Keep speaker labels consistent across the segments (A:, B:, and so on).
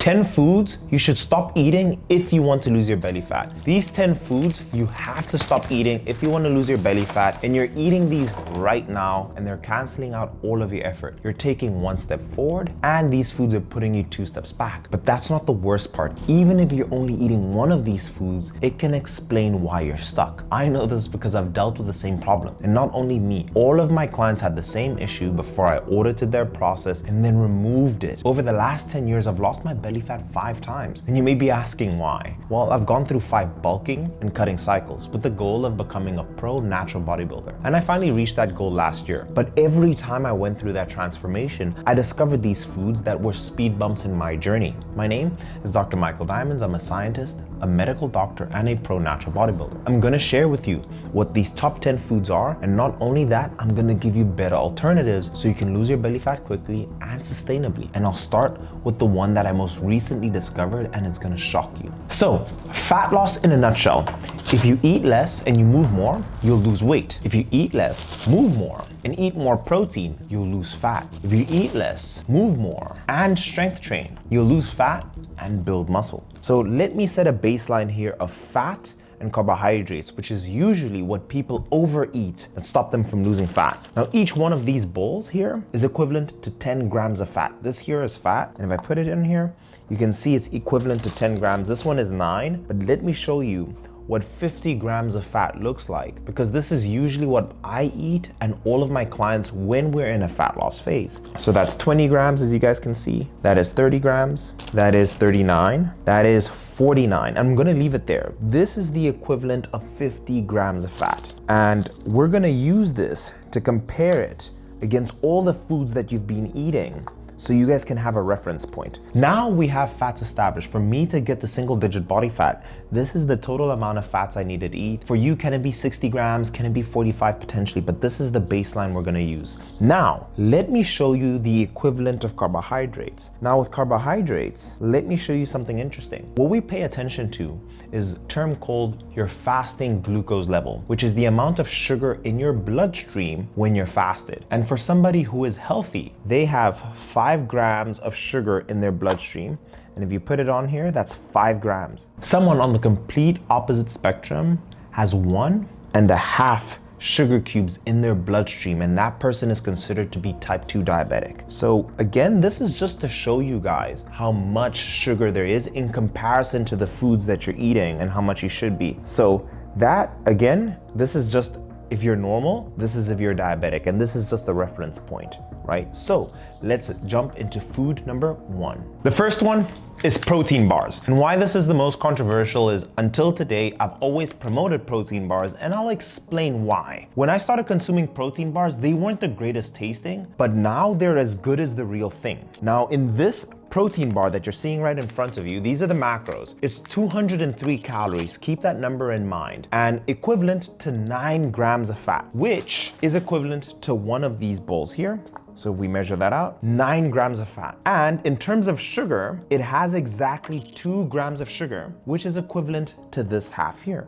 A: 10 foods you should stop eating if you want to lose your belly fat. These 10 foods you have to stop eating if you want to lose your belly fat, and you're eating these right now and they're canceling out all of your effort. You're taking one step forward and these foods are putting you 2 steps back. But that's not the worst part. Even if you're only eating one of these foods, it can explain why you're stuck. I know this because I've dealt with the same problem. And not only me, all of my clients had the same issue before I audited their process and then removed it. Over the last 10 years, I've lost my belly fat 5 times. And you may be asking why. Well, I've gone through 5 bulking and cutting cycles with the goal of becoming a pro natural bodybuilder. And I finally reached that goal last year. But every time I went through that transformation, I discovered these foods that were speed bumps in my journey. My name is Dr. Michael Diamonds. I'm a scientist, a medical doctor, and a pro natural bodybuilder. I'm gonna share with you what these top 10 foods are, and not only that, I'm gonna give you better alternatives so you can lose your belly fat quickly and sustainably. And I'll start with the one that I most recently discovered, and it's gonna shock you. So, fat loss in a nutshell. If you eat less and you move more, you'll lose weight. If you eat less, move more, and eat more protein, you'll lose fat. If you eat less, move more, and strength train, you'll lose fat and build muscle. So let me set a baseline here of fat and carbohydrates, which is usually what people overeat and stop them from losing fat. Now, each one of these bowls here is equivalent to 10 grams of fat. This here is fat, and if I put it in here, you can see it's equivalent to 10 grams. This one is 9, but let me show you what 50 grams of fat looks like, because this is usually what I eat and all of my clients when we're in a fat loss phase. So that's 20 grams, as you guys can see. That is 30 grams. That is 39. That is 49. I'm gonna leave it there. This is the equivalent of 50 grams of fat. And we're gonna use this to compare it against all the foods that you've been eating, so you guys can have a reference point. Now we have fats established. For me to get to single digit body fat, this is the total amount of fats I needed to eat. For you, can it be 60 grams? Can it be 45 potentially? But this is the baseline we're gonna use. Now, let me show you the equivalent of carbohydrates. Now with carbohydrates, let me show you something interesting. What we pay attention to is a term called your fasting glucose level, which is the amount of sugar in your bloodstream when you're fasted. And for somebody who is healthy, they have 5 grams of sugar in their bloodstream. And if you put it on here, that's 5 grams. Someone on the complete opposite spectrum has 1.5 sugar cubes in their bloodstream, and that person is considered to be type 2 diabetic. So again, this is just to show you guys how much sugar there is in comparison to the foods that you're eating and how much you should be. So that, again, this is just if you're normal, this is if you're diabetic, and this is just a reference point, right? So let's jump into food number 1. The first one is protein bars. And why this is the most controversial is until today, I've always promoted protein bars, and I'll explain why. When I started consuming protein bars, they weren't the greatest tasting, but now they're as good as the real thing. Now in this protein bar that you're seeing right in front of you, these are the macros. It's 203 calories, keep that number in mind, and equivalent to 9 grams of fat, which is equivalent to one of these bowls here. So if we measure that out, 9 grams of fat. And in terms of sugar, it has exactly 2 grams of sugar, which is equivalent to this half here.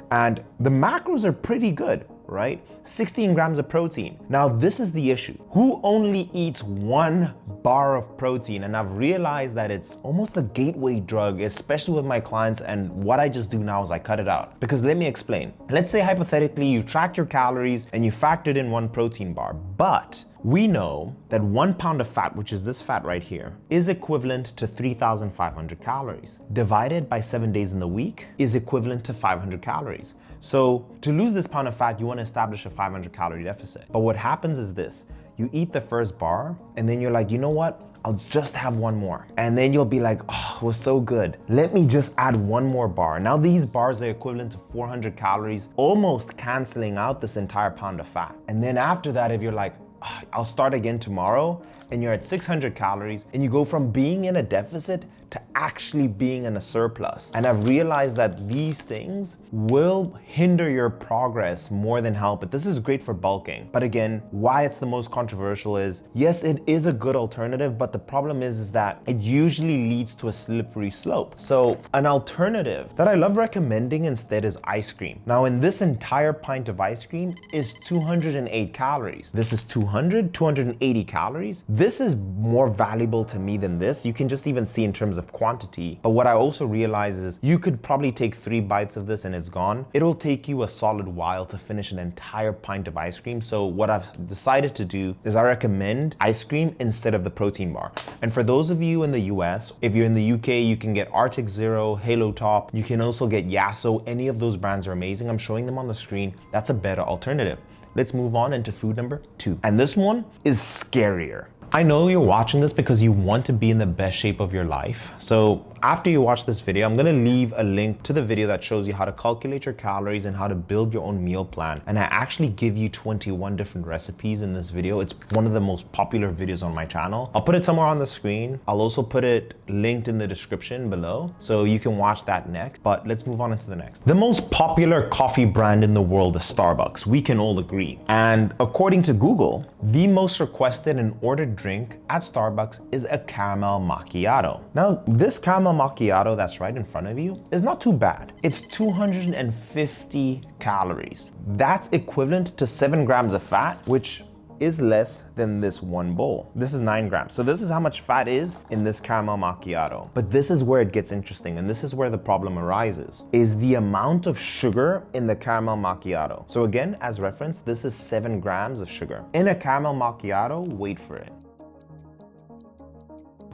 A: And the macros are pretty good, right? 16 grams of protein. Now this is the issue. Who only eats 1 bar of protein? And I've realized that it's almost a gateway drug, especially with my clients, and what I just do now is I cut it out. Because let me explain. Let's say hypothetically you track your calories and you factored in 1 protein bar, but we know that 1 pound of fat, which is this fat right here, is equivalent to 3,500 calories. Divided by 7 days in the week is equivalent to 500 calories. So to lose this pound of fat, you want to establish a 500 calorie deficit. But what happens is this: you eat the first bar and then you're like, you know what? I'll just have 1 more. And then you'll be like, oh, it was so good. Let me just add 1 more bar. Now these bars are equivalent to 400 calories, almost canceling out this entire pound of fat. And then after that, if you're like, oh, I'll start again tomorrow, and you're at 600 calories, and you go from being in a deficit to actually being in a surplus. And I've realized that these things will hinder your progress more than help it. This is great for bulking. But again, why it's the most controversial is, yes, it is a good alternative, but the problem is that it usually leads to a slippery slope. So an alternative that I love recommending instead is ice cream. Now in this entire pint of ice cream is 208 calories. This is 280 calories. this is more valuable to me than this. You can just even see in terms of quantity. But what I also realize is you could probably take 3 bites of this and it's gone. It'll take you a solid while to finish an entire pint of ice cream. So what I've decided to do is I recommend ice cream instead of the protein bar. And for those of you in the US, if you're in the UK, you can get Arctic Zero, Halo Top. You can also get Yasso. Any of those brands are amazing. I'm showing them on the screen. That's a better alternative. Let's move on into food number 2. And this one is scarier. I know you're watching this because you want to be in the best shape of your life. So after you watch this video, I'm gonna leave a link to the video that shows you how to calculate your calories and how to build your own meal plan. And I actually give you 21 different recipes in this video. It's one of the most popular videos on my channel. I'll put it somewhere on the screen. I'll also put it linked in the description below, so you can watch that next. But let's move on into the next. The most popular coffee brand in the world is Starbucks. We can all agree. And according to Google, the most requested and ordered drink at Starbucks is a caramel macchiato. Now, this caramel macchiato that's right in front of you is not too bad. It's 250 calories. That's equivalent to 7 grams of fat, which is less than this one bowl. This is 9 grams. So this is how much fat is in this caramel macchiato. But this is where it gets interesting, and this is where the problem arises, is the amount of sugar in the caramel macchiato. So again, as reference, this is 7 grams of sugar. In a caramel macchiato, wait for it,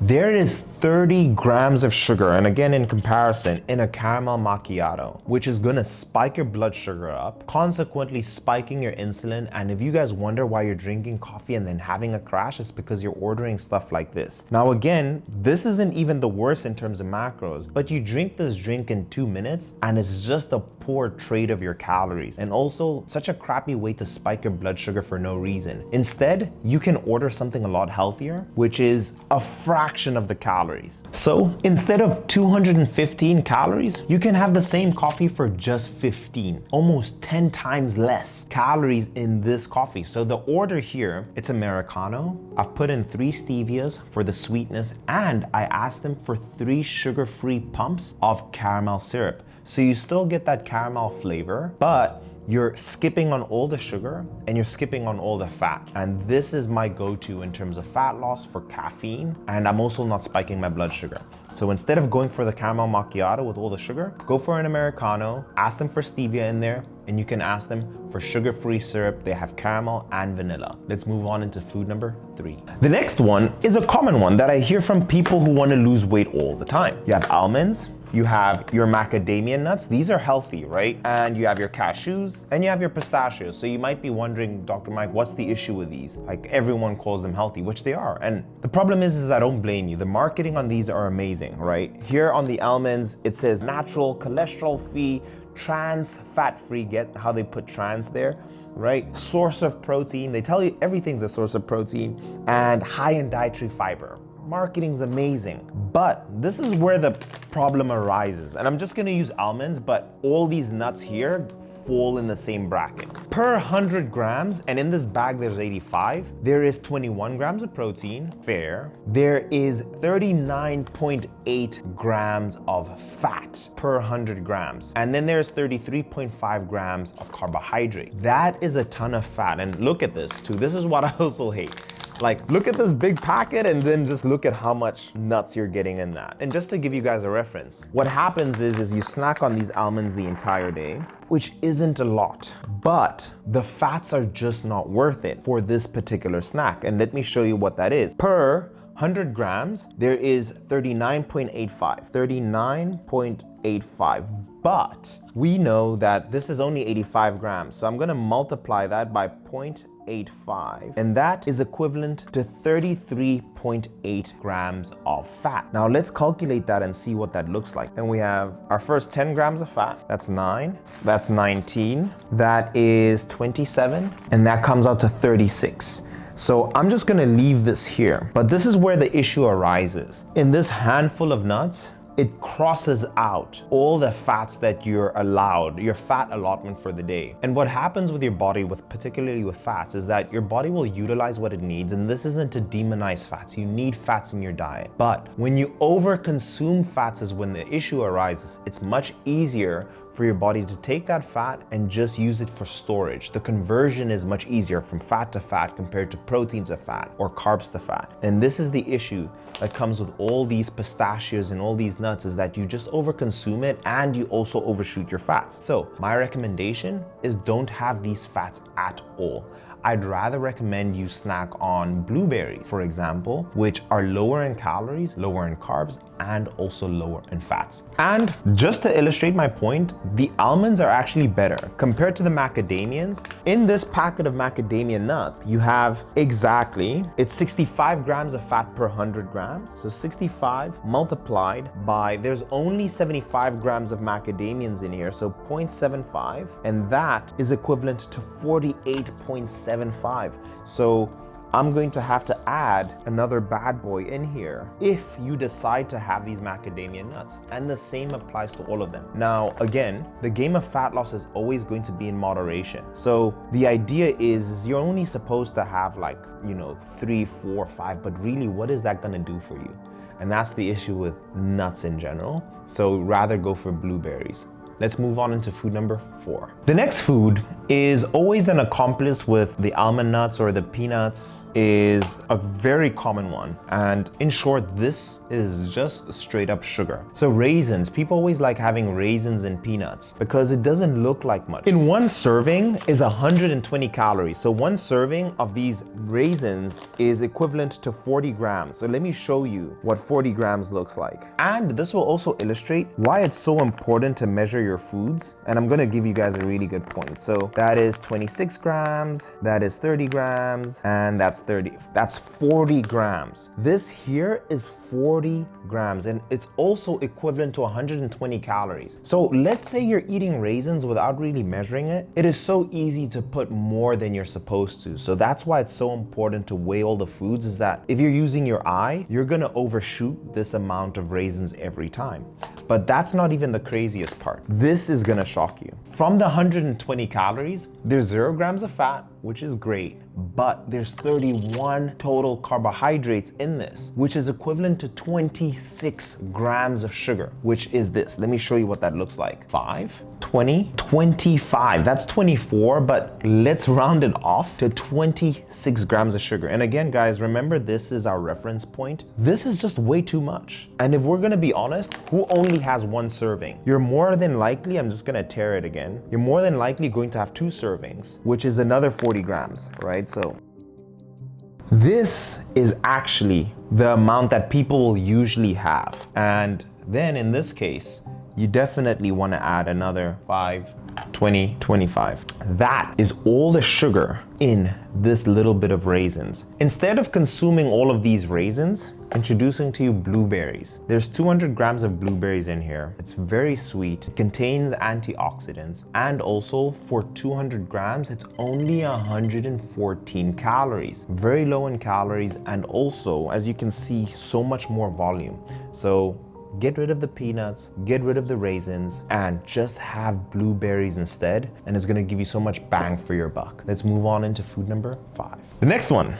A: there is 30 grams of sugar, and again in comparison, in a caramel macchiato, which is gonna spike your blood sugar up, consequently spiking your insulin. And if you guys wonder why you're drinking coffee and then having a crash, it's because you're ordering stuff like this. Now again, this isn't even the worst in terms of macros, but you drink this drink in 2 minutes and it's just a poor trade of your calories, and also such a crappy way to spike your blood sugar for no reason. Instead, you can order something a lot healthier, which is a fraction of the calories. So instead of 215 calories, you can have the same coffee for just 15, almost 10 times less calories in this coffee. So the order here, it's Americano. I've put in 3 stevias for the sweetness, and I asked them for 3 sugar-free pumps of caramel syrup. So you still get that caramel flavor, but you're skipping on all the sugar and you're skipping on all the fat. And this is my go-to in terms of fat loss for caffeine, and I'm also not spiking my blood sugar. So instead of going for the caramel macchiato with all the sugar, go for an Americano, ask them for stevia in there, and you can ask them for sugar-free syrup. They have caramel and vanilla. Let's move on into food number 3. The next one is a common one that I hear from people who want to lose weight all the time. You have almonds, you have your macadamia nuts. These are healthy, right? And you have your cashews and you have your pistachios. So you might be wondering, Dr. Mike, what's the issue with these? Like, everyone calls them healthy, which they are. And the problem is I don't blame you. The marketing on these are amazing, right? Here on the almonds, it says natural, cholesterol-free, trans, fat-free. Get how they put trans there, right? Source of protein. They tell you everything's a source of protein, and high in dietary fiber. Marketing's amazing, but this is where the problem arises. And I'm just gonna use almonds, but all these nuts here fall in the same bracket. Per 100 grams, and in this bag there's 85, there is 21 grams of protein, fair. There is 39.8 grams of fat per 100 grams. And then there's 33.5 grams of carbohydrate. That is a ton of fat. And look at this too. This is what I also hate. Like, look at this big packet and then just look at how much nuts you're getting in that. And just to give you guys a reference, what happens is you snack on these almonds the entire day, which isn't a lot, but the fats are just not worth it for this particular snack. And let me show you what that is. Per 100 grams, there is 39.85. But we know that this is only 85 grams. So I'm gonna multiply that by 0.85, and that is equivalent to 33.8 grams of fat. Now let's calculate that and see what that looks like. And we have our first 10 grams of fat, that's 9, that's 19, that is 27, and that comes out to 36. So I'm just gonna leave this here, but this is where the issue arises. In this handful of nuts, it crosses out all the fats that you're allowed, your fat allotment for the day. And what happens with your body, particularly with fats, is that your body will utilize what it needs. And this isn't to demonize fats. You need fats in your diet. But when you overconsume fats is when the issue arises. It's much easier for your body to take that fat and just use it for storage. The conversion is much easier from fat to fat compared to protein to fat or carbs to fat. And this is the issue that comes with all these pistachios and all these nuts, is that you just overconsume it and you also overshoot your fats. So my recommendation is don't have these fats at all. I'd rather recommend you snack on blueberries, for example, which are lower in calories, lower in carbs, and also lower in fats. And just to illustrate my point, the almonds are actually better compared to the macadamians. In this packet of macadamia nuts, you have it's 65 grams of fat per 100 grams. So 65 multiplied by, there's only 75 grams of macadamians in here, so 0.75, and that is equivalent to 48.75. So I'm going to have to add another bad boy in here if you decide to have these macadamia nuts. And the same applies to all of them. Now, again, the game of fat loss is always going to be in moderation. So the idea is you're only supposed to have 3, 4, 5, but really what is that gonna do for you? And that's the issue with nuts in general. So rather go for blueberries. Let's move on into food number 4. The next food is always an accomplice with the almond nuts or the peanuts, is a very common one. And in short, this is just straight up sugar. So raisins, people always like having raisins and peanuts because it doesn't look like much. In one serving is 120 calories. So one serving of these raisins is equivalent to 40 grams. So let me show you what 40 grams looks like. And this will also illustrate why it's so important to measure your foods. And I'm gonna give you guys a really good point. So that is 26 grams, that is 30 grams, and that's 40 grams. This here is 40 grams, and it's also equivalent to 120 calories. So let's say you're eating raisins without really measuring it. It is so easy to put more than you're supposed to. So that's why it's so important to weigh all the foods, is that if you're using your eye, you're gonna overshoot this amount of raisins every time. But that's not even the craziest part. This is gonna shock you. From the 120 calories, there's 0 grams of fat, which is great, but there's 31 total carbohydrates in this, which is equivalent to 26 grams of sugar, which is this. Let me show you what that looks like. 5, 20, 25. That's 24, but let's round it off to 26 grams of sugar. And again, guys, remember this is our reference point. This is just way too much. And if we're gonna be honest, who only has one serving? You're more than likely, I'm just gonna tear it again. You're more than likely going to have 2 servings, which is another 40 grams, right? So this is actually the amount that people will usually have. And then in this case, you definitely want to add another 5, 20, 25. That is all the sugar in this little bit of raisins. Instead of consuming all of these raisins, introducing to you blueberries. There's 200 grams of blueberries in here. It's very sweet, it contains antioxidants, and also for 200 grams, it's only 114 calories. Very low in calories, and also, as you can see, so much more volume. So get rid of the peanuts, get rid of the raisins, and just have blueberries instead, and it's gonna give you so much bang for your buck. Let's move on into food number 5. The next one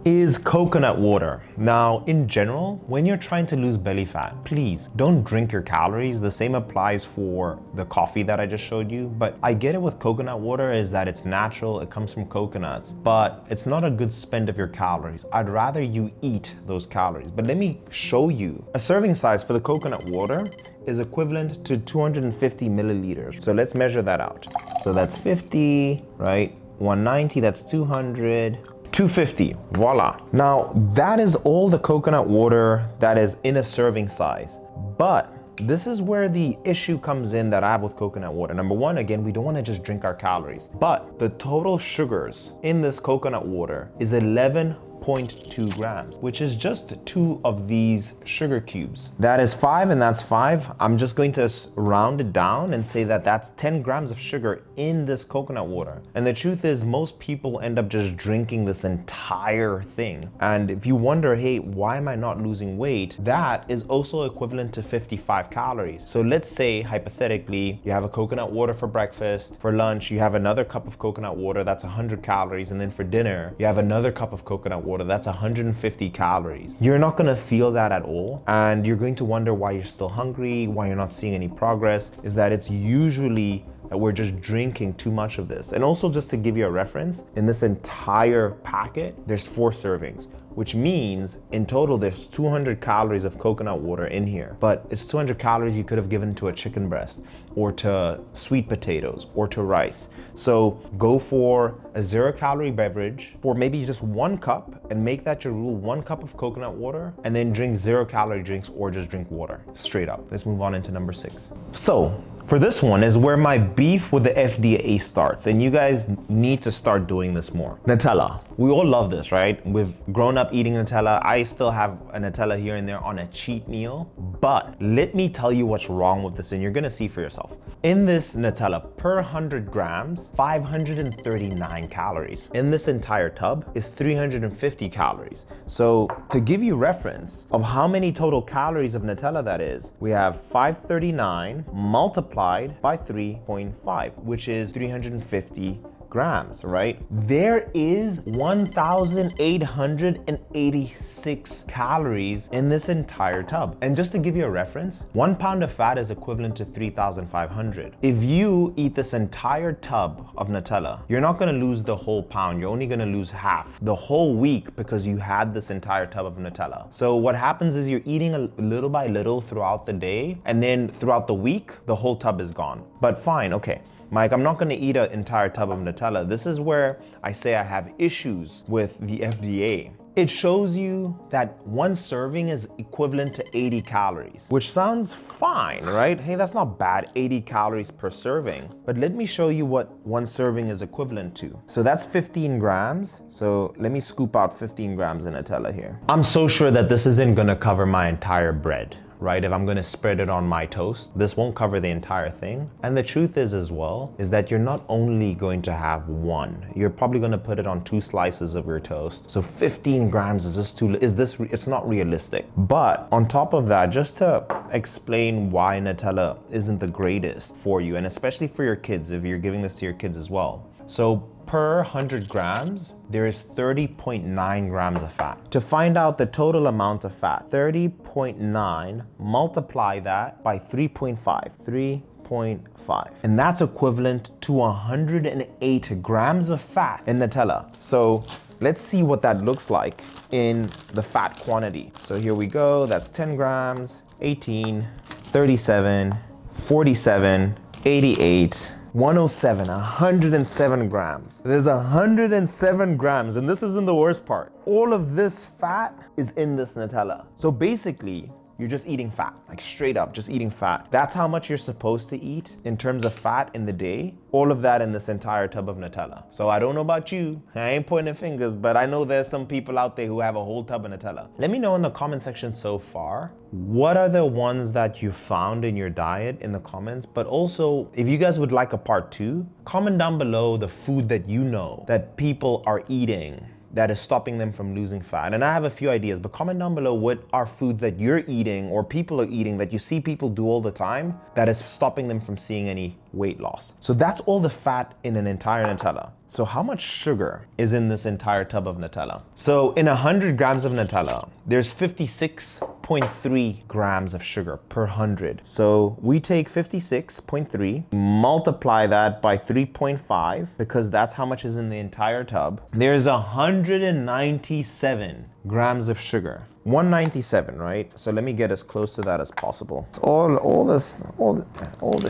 A: is coconut water. Now, in general, when you're trying to lose belly fat, please don't drink your calories. The same applies for the coffee that I just showed you, but I get it with coconut water is that it's natural, it comes from coconuts, but it's not a good spend of your calories. I'd rather you eat those calories. But let me show you. A serving size for the coconut water is equivalent to 250 milliliters. So let's measure that out. So that's 50, right? 190, that's 200. 250, voila. Now, that is all the coconut water that is in a serving size. But this is where the issue comes in that I have with coconut water. Number one, again, we don't want to just drink our calories, but the total sugars in this coconut water is 11 0.2 grams, which is just 2 of these sugar cubes. That is 5 and that's 5. I'm just going to round it down and say that that's 10 grams of sugar in this coconut water. And the truth is, most people end up just drinking this entire thing. And if you wonder, hey, why am I not losing weight? That is also equivalent to 55 calories. So let's say, hypothetically, you have a coconut water for breakfast. For lunch, you have another cup of coconut water, that's 100 calories. And then for dinner, you have another cup of coconut water, that's 150 calories. You're not gonna feel that at all. And you're going to wonder why you're still hungry, why you're not seeing any progress, is that it's usually that we're just drinking too much of this. And also, just to give you a reference, in this entire packet, there's 4 servings, which means in total there's 200 calories of coconut water in here. But it's 200 calories you could have given to a chicken breast or to sweet potatoes or to rice. So go for a 0-calorie beverage for maybe just 1 cup, and make that your rule: 1 cup of coconut water, and then drink 0-calorie drinks or just drink water straight up. Let's move on into number 6. So for this one is where my beef with the FDA starts, and you guys need to start doing this more. Nutella. We all love this, right? We've grown up eating Nutella. I still have a Nutella here and there on a cheat meal, but let me tell you what's wrong with this, and you're gonna see for yourself. In this Nutella, per 100 grams, 539 calories. In this entire tub is 350 calories. So to give you reference of how many total calories of Nutella that is, we have 539 multiplied by 3.5, which is 350 grams, right? There is 1,886 calories in this entire tub. And just to give you a reference, 1 pound of fat is equivalent to 3,500. If you eat this entire tub of Nutella, you're not gonna lose the whole pound. You're only gonna lose half the whole week because you had this entire tub of Nutella. So what happens is you're eating a little by little throughout the day, and then throughout the week, the whole tub is gone. But fine, okay. Mike, I'm not gonna eat an entire tub of Nutella. This is where I say I have issues with the FDA. It shows you that 1 serving is equivalent to 80 calories, which sounds fine, right? Hey, that's not bad, 80 calories per serving. But let me show you what 1 serving is equivalent to. So that's 15 grams. So let me scoop out 15 grams of Nutella here. I'm so sure that this isn't gonna cover my entire bread, right? If I'm gonna spread it on my toast, this won't cover the entire thing. And the truth is as well, is that you're not only going to have 1, you're probably gonna put it on 2 slices of your toast. So 15 grams is just it's not realistic. But on top of that, just to explain why Nutella isn't the greatest for you, and especially for your kids, if you're giving this to your kids as well. So per 100 grams, there is 30.9 grams of fat. To find out the total amount of fat, 30.9, multiply that by 3.5. 3.5. And that's equivalent to 108 grams of fat in Nutella. So let's see what that looks like in the fat quantity. So here we go, that's 10 grams, 18, 37, 47, 88, 107, 107 grams. There's 107 grams, and this isn't the worst part. All of this fat is in this Nutella. So basically, you're just eating fat, like straight up, just eating fat. That's how much you're supposed to eat in terms of fat in the day. All of that in this entire tub of Nutella. So I don't know about you, I ain't pointing fingers, but I know there's some people out there who have a whole tub of Nutella. Let me know in the comment section so far, what are the ones that you found in your diet in the comments? But also, if you guys would like a part 2, comment down below the food that you know that people are eating that is stopping them from losing fat. And I have a few ideas, but comment down below what are foods that you're eating or people are eating that you see people do all the time that is stopping them from seeing any weight loss. So that's all the fat in an entire Nutella. So how much sugar is in this entire tub of Nutella? So in 100 grams of Nutella, there's 56.3 grams of sugar per 100. So we take 56.3, multiply that by 3.5, because that's how much is in the entire tub. There's 197 grams of sugar. 197, right? So let me get as close to that as possible. It's all this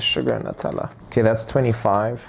A: sugar in Nutella. Okay, that's 25.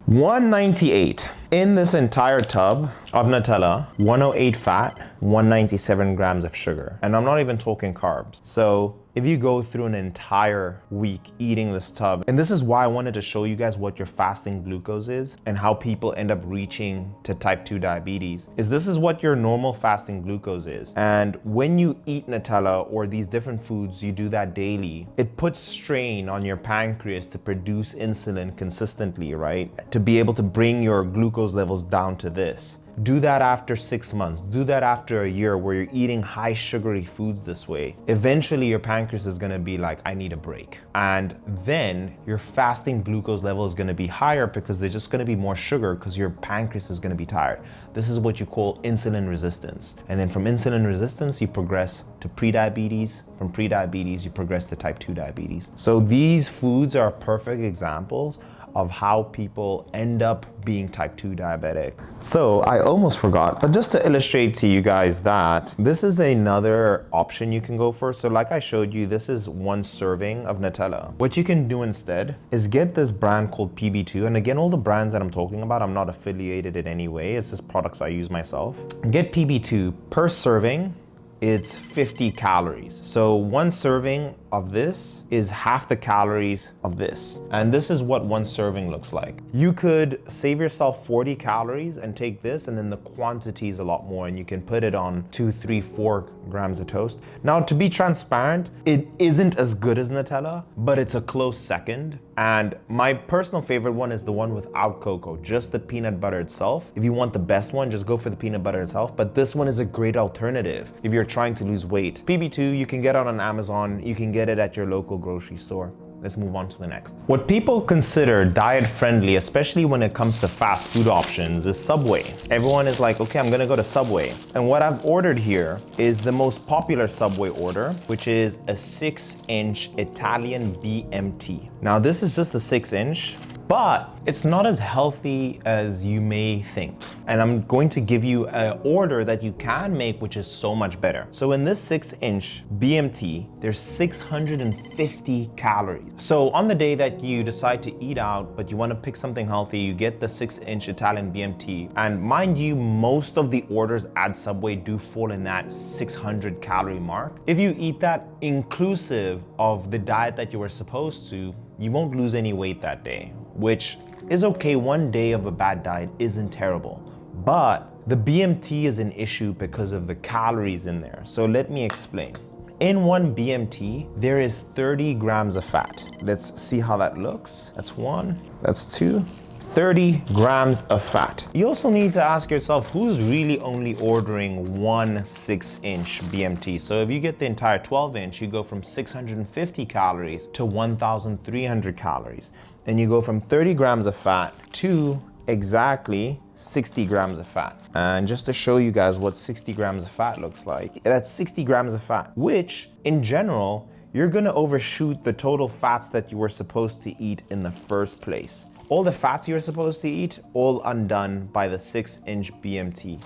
A: 198 in this entire tub of Nutella, 108 fat, 197 grams of sugar. And I'm not even talking carbs. So if you go through an entire week eating this tub, and this is why I wanted to show you guys what your fasting glucose is and how people end up reaching to type 2 diabetes, is this is what your normal fasting glucose is. And when you eat Nutella or these different foods, you do that daily, it puts strain on your pancreas to produce insulin consistently, right? To be able to bring your glucose levels down to this. Do that after 6 months. Do that after a year where you're eating high sugary foods this way. Eventually your pancreas is gonna be like, I need a break. And then your fasting glucose level is gonna be higher because there's just gonna be more sugar because your pancreas is gonna be tired. This is what you call insulin resistance. And then from insulin resistance, you progress to prediabetes. From prediabetes, you progress to type 2 diabetes. So these foods are perfect examples of how people end up being type 2 diabetic. So I almost forgot, but just to illustrate to you guys that this is another option you can go for. So like I showed you, this is 1 serving of Nutella. What you can do instead is get this brand called PB2. And again, all the brands that I'm talking about, I'm not affiliated in any way. It's just products I use myself. Get PB2 per serving. It's 50 calories. So 1 serving of this is half the calories of this. And this is what 1 serving looks like. You could save yourself 40 calories and take this, and then the quantity is a lot more, and you can put it on 2, 3, 4 grams of toast. Now, to be transparent, it isn't as good as Nutella, but it's a close second. And my personal favorite one is the one without cocoa, just the peanut butter itself. If you want the best one, just go for the peanut butter itself. But this one is a great alternative if you're trying to lose weight. PB2, you can get it on Amazon. You can get it at your local grocery store. Let's move on to the next. What people consider diet friendly, especially when it comes to fast food options, is Subway. Everyone is like, okay, I'm gonna go to Subway. And what I've ordered here is the most popular Subway order, which is a 6-inch Italian BMT. Now this is just a 6-inch, but it's not as healthy as you may think. And I'm going to give you an order that you can make, which is so much better. So in this 6-inch BMT, there's 650 calories. So on the day that you decide to eat out, but you want to pick something healthy, you get the 6-inch Italian BMT. And mind you, most of the orders at Subway do fall in that 600 calorie mark. If you eat that inclusive of the diet that you were supposed to, you won't lose any weight that day, which is okay. 1 day of a bad diet isn't terrible, but the BMT is an issue because of the calories in there. So let me explain. In 1 BMT, there is 30 grams of fat. Let's see how that looks. That's 1, that's 2. 30 grams of fat. You also need to ask yourself, who's really only ordering 1 6-inch BMT? So if you get the entire 12-inch, you go from 650 calories to 1,300 calories. And you go from 30 grams of fat to exactly 60 grams of fat. And just to show you guys what 60 grams of fat looks like, that's 60 grams of fat, which in general, you're gonna overshoot the total fats that you were supposed to eat in the first place. All the fats you're supposed to eat, all undone by the 6-inch BMT.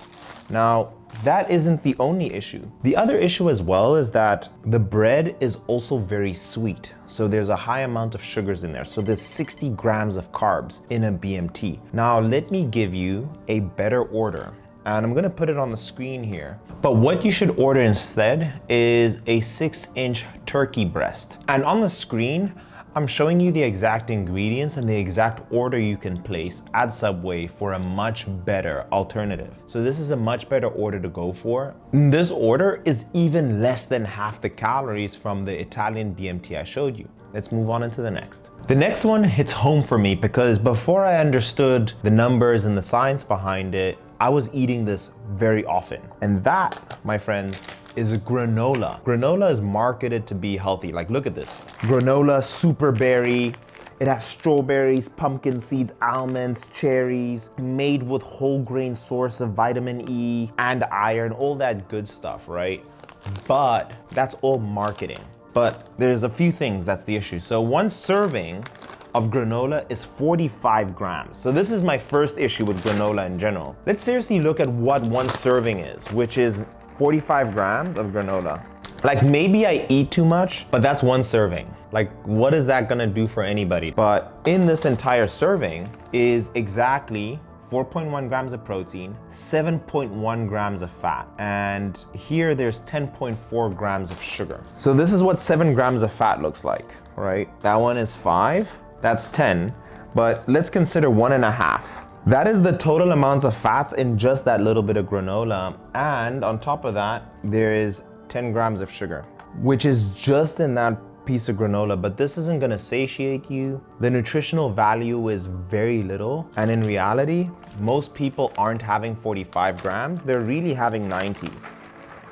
A: Now, that isn't the only issue. The other issue as well is that the bread is also very sweet. So there's a high amount of sugars in there. So there's 60 grams of carbs in a BMT. Now, let me give you a better order. And I'm gonna put it on the screen here. But what you should order instead is a 6-inch turkey breast. And on the screen, I'm showing you the exact ingredients and the exact order you can place at Subway for a much better alternative. So this is a much better order to go for. This order is even less than half the calories from the Italian BMT I showed you. Let's move on into the next. The next one hits home for me because before I understood the numbers and the science behind it, I was eating this very often. And that, my friends, is granola. Granola is marketed to be healthy. Like, look at this. Granola, super berry. It has strawberries, pumpkin seeds, almonds, cherries, made with whole grain source of vitamin E and iron, all that good stuff, right? But that's all marketing. But there's a few things that's the issue. So 1 serving of granola is 45 grams. So this is my first issue with granola in general. Let's seriously look at what 1 serving is, which is 45 grams of granola. Like, maybe I eat too much, but that's 1 serving. Like, what is that gonna do for anybody? But in this entire serving is exactly 4.1 grams of protein, 7.1 grams of fat, and here there's 10.4 grams of sugar. So this is what 7 grams of fat looks like, right? That one is 5, that's 10, but let's consider 1.5. That is the total amounts of fats in just that little bit of granola. And on top of that, there is 10 grams of sugar, which is just in that piece of granola, but this isn't gonna satiate you. The nutritional value is very little. And in reality, most people aren't having 45 grams, they're really having 90.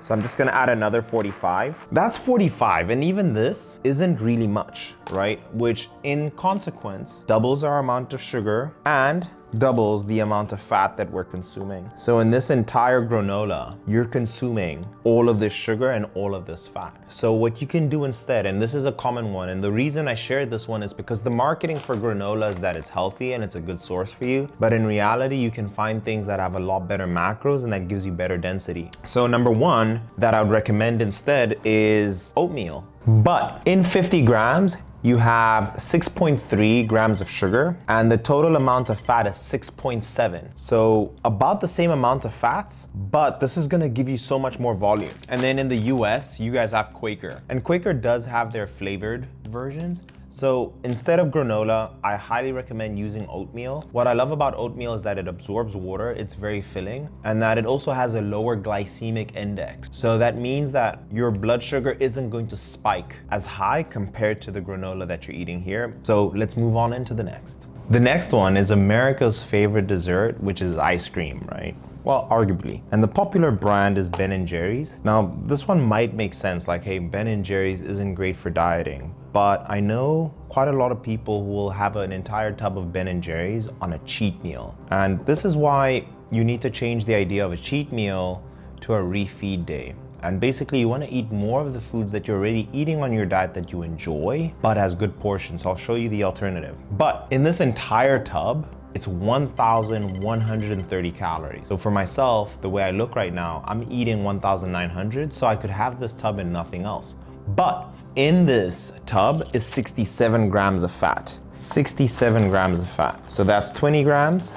A: So I'm just gonna add another 45. That's 45, and even this isn't really much, right? Which in consequence doubles our amount of sugar and doubles the amount of fat that we're consuming. So in this entire granola, you're consuming all of this sugar and all of this fat. So what you can do instead, and this is a common one, and the reason I shared this one is because the marketing for granola is that it's healthy and it's a good source for you. But in reality, you can find things that have a lot better macros and that gives you better density. So number one that I would recommend instead is oatmeal. But in 50 grams, you have 6.3 grams of sugar and the total amount of fat is 6.7. So about the same amount of fats, but this is gonna give you so much more volume. And then in the US, you guys have Quaker. And Quaker does have their flavored versions. So instead of granola, I highly recommend using oatmeal. What I love about oatmeal is that it absorbs water, it's very filling, and that it also has a lower glycemic index. So that means that your blood sugar isn't going to spike as high compared to the granola that you're eating here. So let's move on into the next. The next one is America's favorite dessert, which is ice cream, right? Well, arguably. And the popular brand is Ben & Jerry's. Now, this one might make sense, like, hey, Ben & Jerry's isn't great for dieting. But I know quite a lot of people who will have an entire tub of Ben & Jerry's on a cheat meal. And this is why you need to change the idea of a cheat meal to a refeed day. And basically you want to eat more of the foods that you're already eating on your diet that you enjoy, but has good portions. So I'll show you the alternative. But in this entire tub, it's 1,130 calories. So for myself, the way I look right now, I'm eating 1,900, so I could have this tub and nothing else. But in this tub is 67 grams of fat. 67 grams of fat. So that's 20 grams,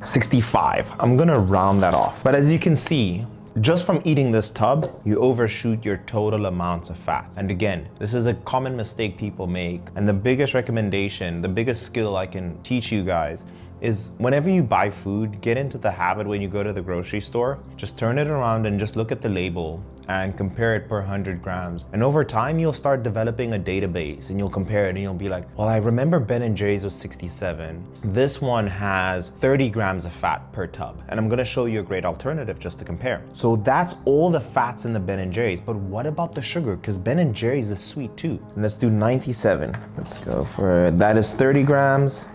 A: 65. I'm gonna round that off. But as you can see, just from eating this tub, you overshoot your total amounts of fat. And again, this is a common mistake people make. And the biggest recommendation, the biggest skill I can teach you guys is whenever you buy food, get into the habit when you go to the grocery store, just turn it around and just look at the label and compare it per 100 grams. And over time, you'll start developing a database and you'll compare it and you'll be like, well, I remember Ben & Jerry's was 67. This one has 30 grams of fat per tub. And I'm gonna show you a great alternative just to compare. So that's all the fats in the Ben & Jerry's, but what about the sugar? Because Ben & Jerry's is sweet too. And let's do 97. Let's go for, that is 30 grams.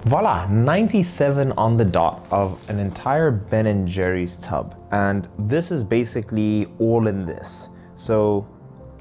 A: Voila, 97 on the dot of an entire Ben & Jerry's tub. And this is basically all in this. So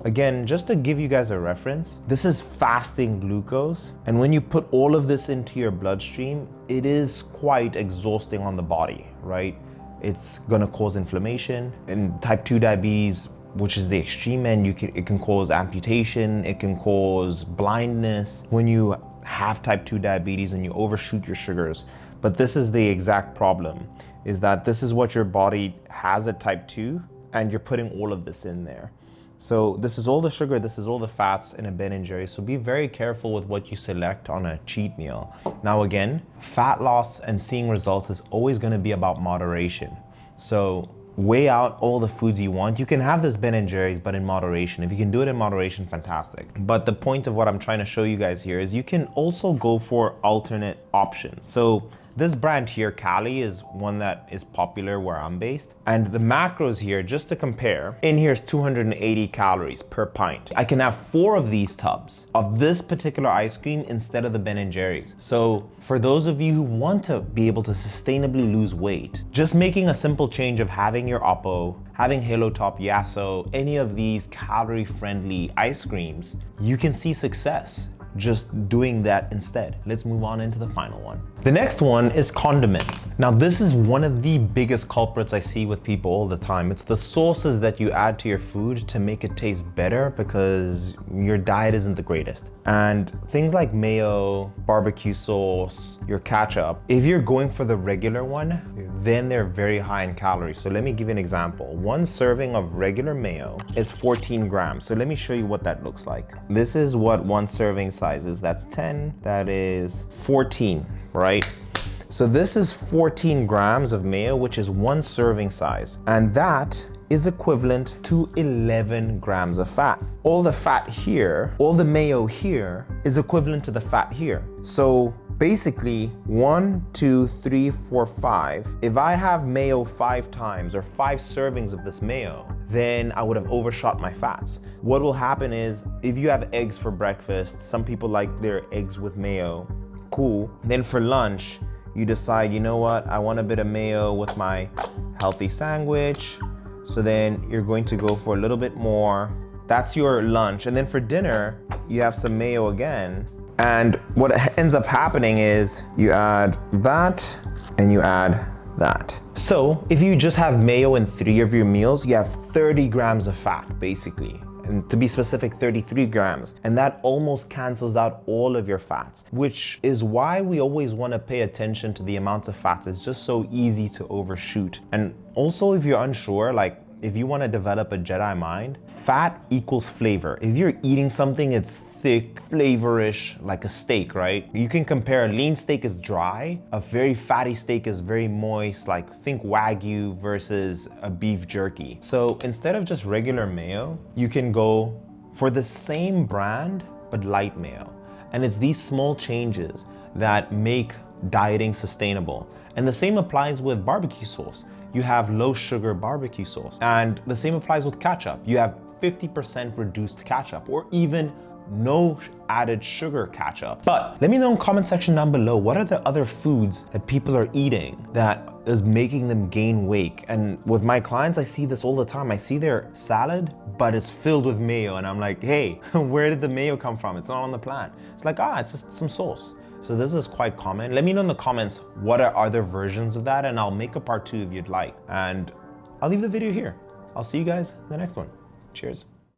A: again, just to give you guys a reference, this is fasting glucose. And when you put all of this into your bloodstream, it is quite exhausting on the body, right? It's gonna cause inflammation. In type 2 diabetes, which is the extreme end, it can cause amputation, it can cause blindness. When you have type 2 diabetes and you overshoot your sugars. But this is the exact problem, is that this is what your body has at type 2 and you're putting all of this in there. So this is all the sugar, this is all the fats in a Ben & Jerry's. So be very careful with what you select on a cheat meal. Now again, fat loss and seeing results is always gonna be about moderation. So weigh out all the foods you want. You can have this Ben & Jerry's, but in moderation. If you can do it in moderation, fantastic. But the point of what I'm trying to show you guys here is you can also go for alternate options. So this brand here, Cali, is one that is popular where I'm based. And the macros here, just to compare, in here is 280 calories per pint. I can have 4 of these tubs of this particular ice cream instead of the Ben & Jerry's. So for those of you who want to be able to sustainably lose weight, just making a simple change of having your Oppo, having Halo Top, Yasso, any of these calorie-friendly ice creams, you can see success. just doing that instead. Let's move on into the final one. The next one is condiments. Now, this is one of the biggest culprits I see with people all the time. It's the sauces that you add to your food to make it taste better because your diet isn't the greatest. And things like mayo, barbecue sauce, your ketchup, if you're going for the regular one, then they're very high in calories. So let me give you an example. One serving of regular mayo is 14 grams. So let me show you what that looks like. This is what one serving size is. That's 10, that is 14, right? So this is 14 grams of mayo, which is one serving size. And that is equivalent to 11 grams of fat. All the fat here, all the mayo here is equivalent to the fat here. So basically 1, 2, 3, 4, 5. If I have mayo 5 times or 5 servings of this mayo, then I would have overshot my fats. What will happen is if you have eggs for breakfast, some people like their eggs with mayo, cool. Then for lunch, you decide, you know what, I want a bit of mayo with my healthy sandwich. So then you're going to go for a little bit more. That's your lunch. And then for dinner, you have some mayo again. And what ends up happening is you add that and you add that. So if you just have mayo in 3 of your meals, you have 30 grams of fat, basically. And to be specific, 33 grams. And that almost cancels out all of your fats, which is why we always want to pay attention to the amount of fats. It's just so easy to overshoot. And also, if you're unsure, like if you want to develop a Jedi mind, fat equals flavor. If you're eating something, it's thick, flavorish, like a steak, right? You can compare a lean steak is dry, a very fatty steak is very moist, like think Wagyu versus a beef jerky. So instead of just regular mayo, you can go for the same brand, but light mayo. And it's these small changes that make dieting sustainable. And the same applies with barbecue sauce. You have low sugar barbecue sauce. And the same applies with ketchup. You have 50% reduced ketchup, or even no added sugar ketchup. But let me know in the comment section down below, what are the other foods that people are eating that is making them gain weight? And with my clients, I see this all the time. I see their salad, but it's filled with mayo. And I'm like, hey, where did the mayo come from? It's not on the plan. It's like, it's just some sauce. So this is quite common. Let me know in the comments, what are other versions of that? And I'll make a part 2 if you'd like. And I'll leave the video here. I'll see you guys in the next one. Cheers.